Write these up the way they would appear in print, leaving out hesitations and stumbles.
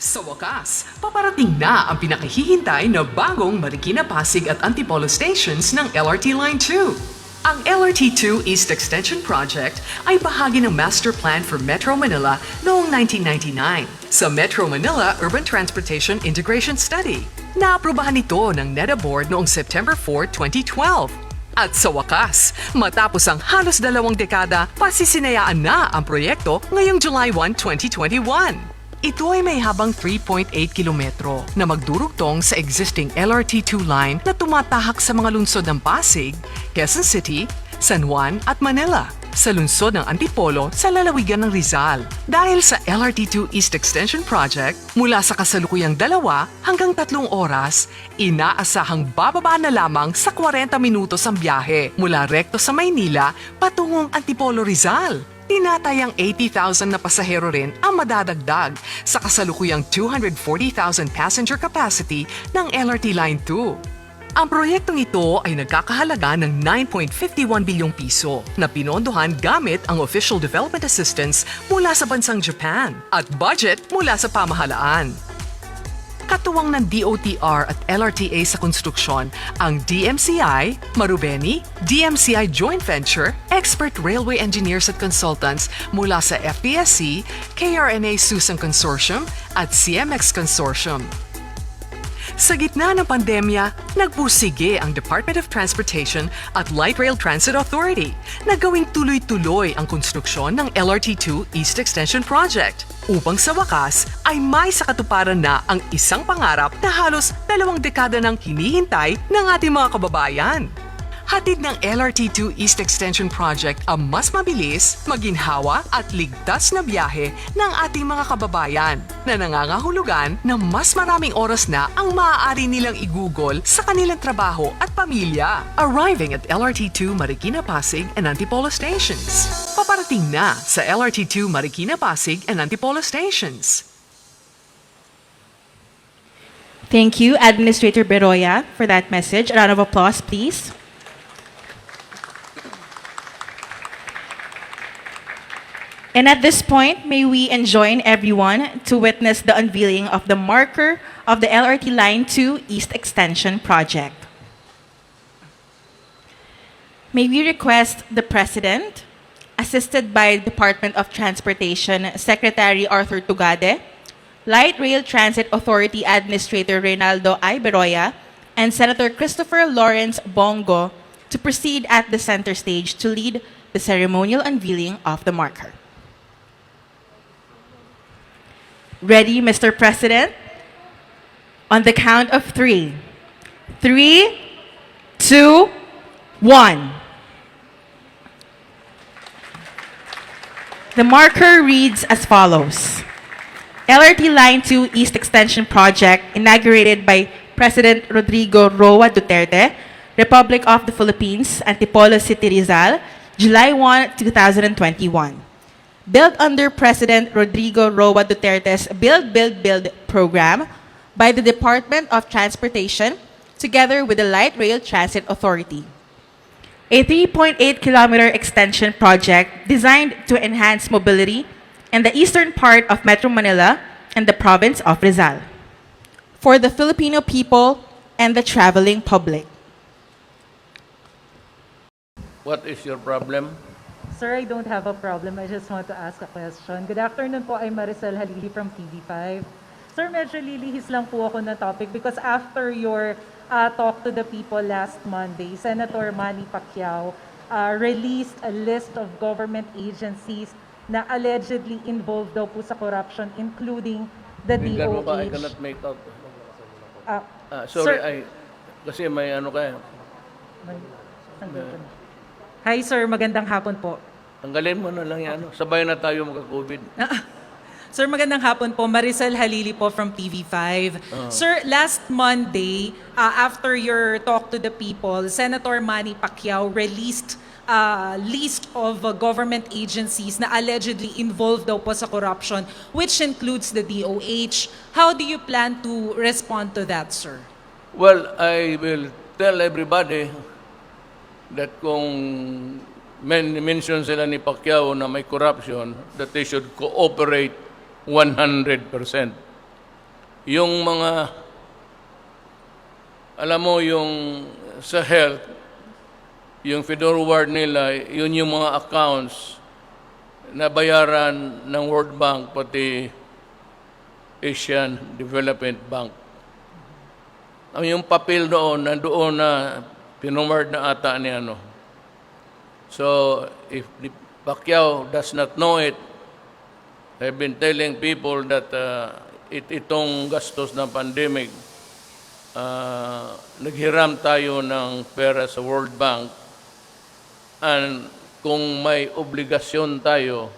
Sa wakas, paparating na ang pinakahihintay na bagong Marikina Pasig at Antipolo stations ng LRT Line 2. Ang LRT2 East Extension Project ay bahagi ng Master Plan for Metro Manila noong 1999 sa Metro Manila Urban Transportation Integration Study. Naaprubahan ito ng NEDA Board noong September 4, 2012. At sa wakas, matapos ang halos 2 dekada, pasisinayaan na ang proyekto ngayong July 1, 2021. Ito ay may habang 3.8 kilometro na magdurugtong sa existing LRT2 line na tumatahak sa mga lungsod ng Pasig, Quezon City, San Juan at Manila, sa lungsod ng Antipolo sa lalawigan ng Rizal. Dahil sa LRT2 East Extension Project, mula sa kasalukuyang 2 hanggang 3 oras, inaasahang bababa na lamang sa 40 minutos ang biyahe mula rekto sa Maynila patungong Antipolo, Rizal. Tinatayang 80,000 na pasahero rin ang madadagdag sa kasalukuyang 240,000 passenger capacity ng LRT Line 2. Ang proyektong ito ay nagkakahalaga ng 9.51 bilyong piso na pinondohan gamit ang official development assistance mula sa bansang Japan at budget mula sa pamahalaan. Katuwang ng DOTR at LRTA sa konstruksyon ang DMCI, Marubeni, DMCI Joint Venture, expert railway engineers at consultants mula sa FPSC, KRNA Susang Consortium at CMX Consortium. Sa gitna ng pandemya, nagpursige ang Department of Transportation at Light Rail Transit Authority na gawing tuloy-tuloy ang konstruksyon ng LRT2 East Extension Project upang sa wakas ay may sakatuparan na ang isang pangarap na halos 2 dekada nang hinihintay ng ating mga kababayan. Hatid ng LRT2 East Extension Project ang mas mabilis, maginhawa at ligtas na biyahe ng ating mga kababayan na nangangahulugan na mas maraming oras na ang maaari nilang igugol sa kanilang trabaho at pamilya. Arriving at LRT2 Marikina Pasig and Antipolo Stations. Paparating na sa LRT2 Marikina Pasig and Antipolo Stations. Thank you, Administrator Beroya, for that message. A round of applause, please. And at this point, may we enjoin everyone to witness the unveiling of the marker of the LRT Line 2 East Extension Project. May we request the President, assisted by Department of Transportation Secretary Arthur Tugade, Light Rail Transit Authority Administrator Reynaldo I. Beroya, and Senator Christopher Lawrence Bongo to proceed at the center stage to lead the ceremonial unveiling of the marker. Ready, Mr. President? On the count of 3. 3, 2, 1. The marker reads as follows. LRT Line 2 East Extension Project inaugurated by President Rodrigo Roa Duterte, Republic of the Philippines, Antipolo City, Rizal, July 1, 2021. Built under President Rodrigo Roa Duterte's Build, Build, Build program by the Department of Transportation together with the Light Rail Transit Authority. A 3.8-kilometer extension project designed to enhance mobility in the eastern part of Metro Manila and the province of Rizal for the Filipino people and the traveling public. What is your problem? Sir, I don't have a problem. I just want to ask a question. Good afternoon po. I'm Maricel Halili from TV5. Sir, medyo lilihis lang po ako na topic because after your talk to the people last Monday, Senator Manny Pacquiao released a list of government agencies na allegedly involved daw po sa corruption, including the Tingnan mo ba? I DOH. cannot make out. Sir, Sorry, kasi may ano ka. Hi sir, magandang hapon po. Tanggalin mo na lang yan. Sabay na tayo magka-COVID. Sir, magandang hapon po. Maricel Halili po from TV5. Sir, last Monday, after your talk to the people, Senator Manny Pacquiao released a list of government agencies na allegedly involved daw po sa corruption, which includes the DOH. How do you plan to respond to that, sir? Well, I will tell everybody that kung mention sila ni Pacquiao na may corruption, that they should cooperate 100%. yung mga, alam mo, yung sa health, yung forward nila, yun yung mga accounts na bayaran ng World Bank pati Asian Development Bank. Ang yung papel doon, nandoon na pinumard na ata ni ano. So, if the Pacquiao does not know it, I've been telling people that itong gastos ng pandemic, naghiram tayo ng pera sa World Bank, and kung may obligasyon tayo,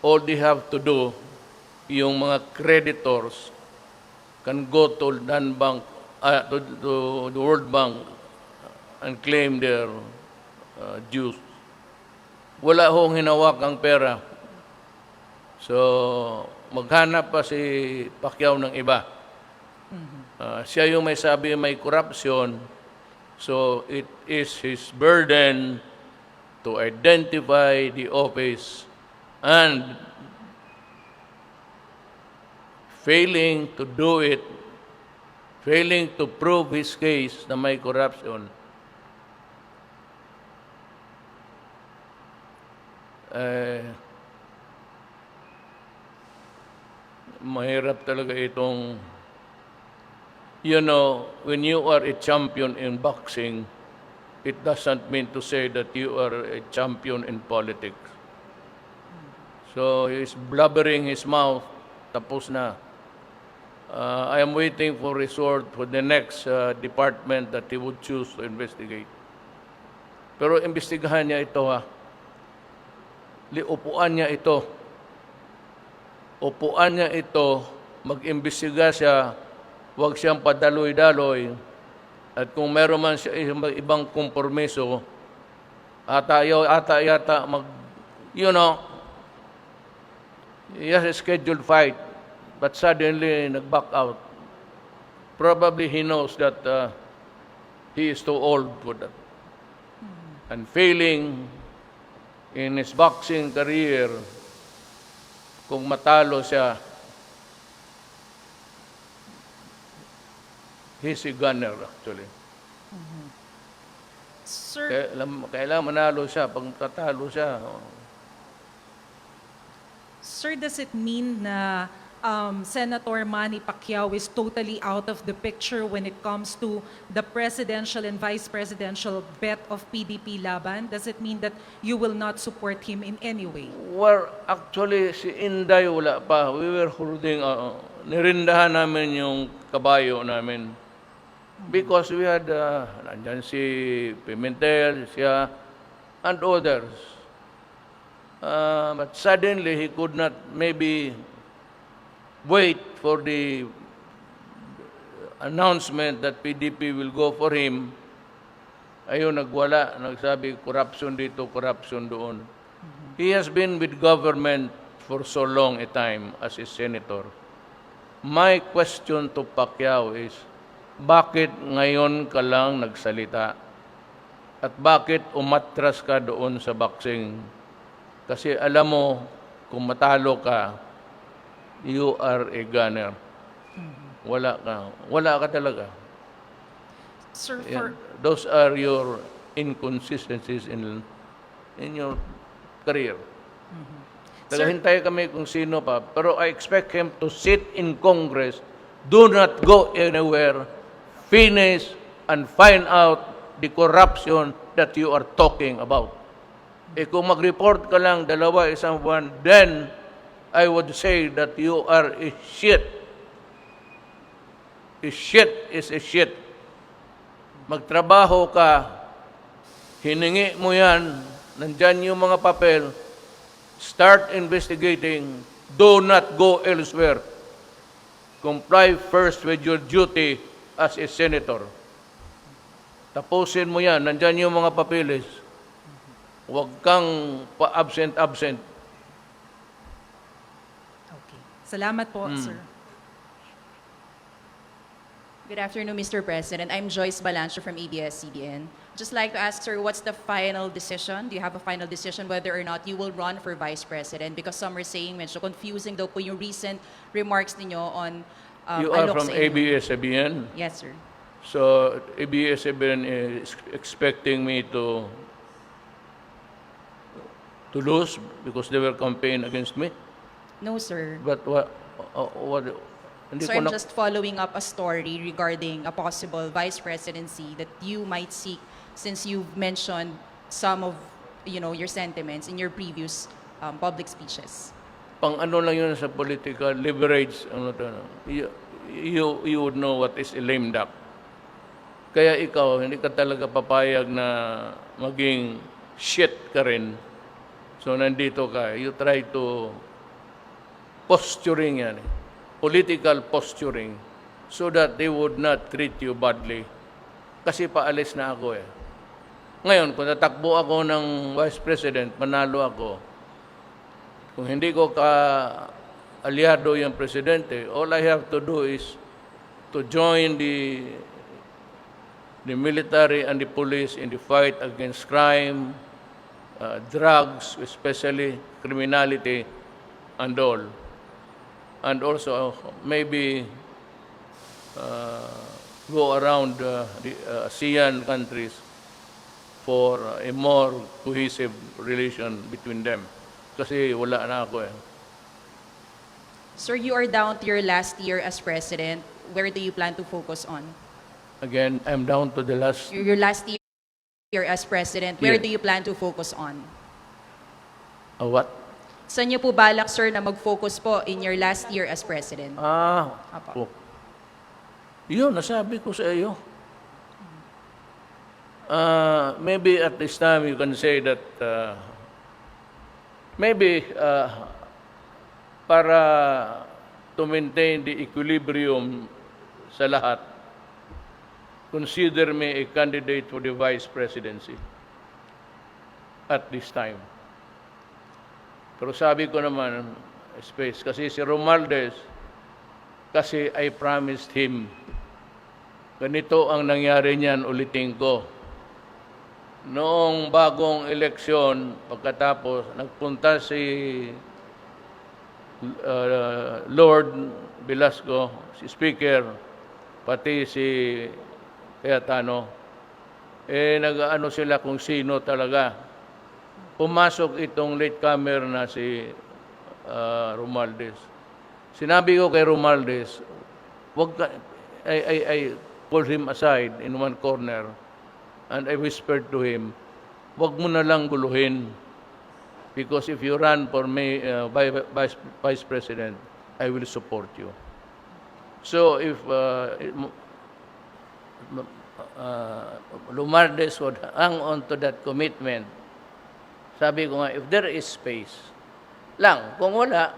all they have to do, yung mga creditors can go to non-bank, to the World Bank and claim their dues. Wala hong hinawak ang pera. So, maghanap pa si Pacquiao ng iba. Siya yung may sabi may corruption, so it is his burden to identify the office, and failing to do it, failing to prove his case na may corruption, mahirap talaga itong, you know, when you are a champion in boxing, it doesn't mean to say that you are a champion in politics. So he's blubbering his mouth, tapos na. I am waiting for resort for the next department that he would choose to investigate. Pero imbestigahan niya ito, ha. Upuan niya ito. Upuan niya ito, mag-imbestiga siya, huwag siyang padaloy-daloy. At kung meron man siya ibang kompromiso, ata yata you know, he has a scheduled fight, but suddenly nag-back out. Probably he knows that he is too old for that. And failing in his boxing career, kung matalo siya, he's a gunner actually. Sir, Kailangan manalo siya. Pag tatalo siya, Sir, does it mean na Senator Manny Pacquiao is totally out of the picture when it comes to the presidential and vice presidential bet of PDP laban? Does it mean that you will not support him in any way? well, actually, si Inday wala pa. We were holding, nirindahan namin yung kabayo namin. Because we had, nandyan si Pimentel, siya, and others. But suddenly, he could not maybe wait for the announcement that PDP will go for him. Ayun, nagwala. Nagsabi, corruption dito, corruption doon. He has been with government for so long a time as a senator. My question to Pacquiao is, bakit ngayon ka lang nagsalita? At bakit umatras ka doon sa boxing? Kasi alam mo, kung matalo ka, you are a gunner. Wala ka talaga. Sir, Yan. Those are your inconsistencies in your career. Naghintay kami kung sino pa, pero I expect him to sit in Congress, do not go anywhere, finish and find out the corruption that you are talking about. Kung mag-report ka lang isang buwan, then I would say that you are a shit. A shit is a shit. Magtrabaho ka, hiningi mo yan, nandyan yung mga papel, start investigating, do not go elsewhere. Comply first with your duty as a senator. Tapusin mo yan, nandyan yung mga papeles. Huwag kang pa-absent. okay. Salamat po, sir. Good afternoon, Mr. President. I'm Joyce Balancho from ABS-CBN. Just like to ask, sir, what's the final decision? Do you have a final decision whether or not you will run for Vice President? Because some are saying medyo confusing daw po yung recent remarks ninyo on You are alok from sa inyo. ABS-CBN. Yes, sir. So ABS-CBN is expecting me to lose because they were campaigning against me. No, sir. But what hindi So ko I'm na, just following up a story regarding a possible vice presidency that you might seek, since you've mentioned some of your sentiments in your previous public speeches. pang ano lang yun sa political leverage, ano to, no? You would know what is a lame duck. Kaya ikaw, hindi ka talaga papayag na maging shit ka rin. So nandito ka, you try to posturing yan, political posturing, so that they would not treat you badly. Kasi paalis na ako eh. Ngayon, kung natakbo ako ng Vice President, manalo ako, kung hindi ko ka-aliado yung Presidente, all I have to do is to join the military and the police in the fight against crime, drugs, especially criminality, and all. And also maybe go around the ASEAN countries for a more cohesive relation between them. Kasi wala na ako eh. Sir, you are down to your last year as president. Where do you plan to focus on? Again, I'm down to the last. Your last year as president, where Yeah. do you plan to focus on? What? Saan niyo po balak, sir, na mag-focus po in your last year as president? Oh. Apo. Yun, nasabi ko sa iyo. Maybe at this time you can say that maybe para to maintain the equilibrium sa lahat, consider me a candidate for the vice presidency at this time. Pero sabi ko naman, space, kasi si Romualdez, kasi I promised him, ganito ang nangyari niyan, ulitin ko. Noong bagong eleksyon, pagkatapos, nagpunta si Lord Velasco, si Speaker, pati si Cayetano, nag-ano sila kung sino talaga. Pumasok itong latecomer na si Romualdez. Sinabi ko kay Romualdez, I pulled him aside in one corner and I whispered to him, wag mo na lang guluhin because if you run for me, Vice President, I will support you. So if Romualdez would hang on to that commitment, sabi ko nga, if there is space lang, kung wala,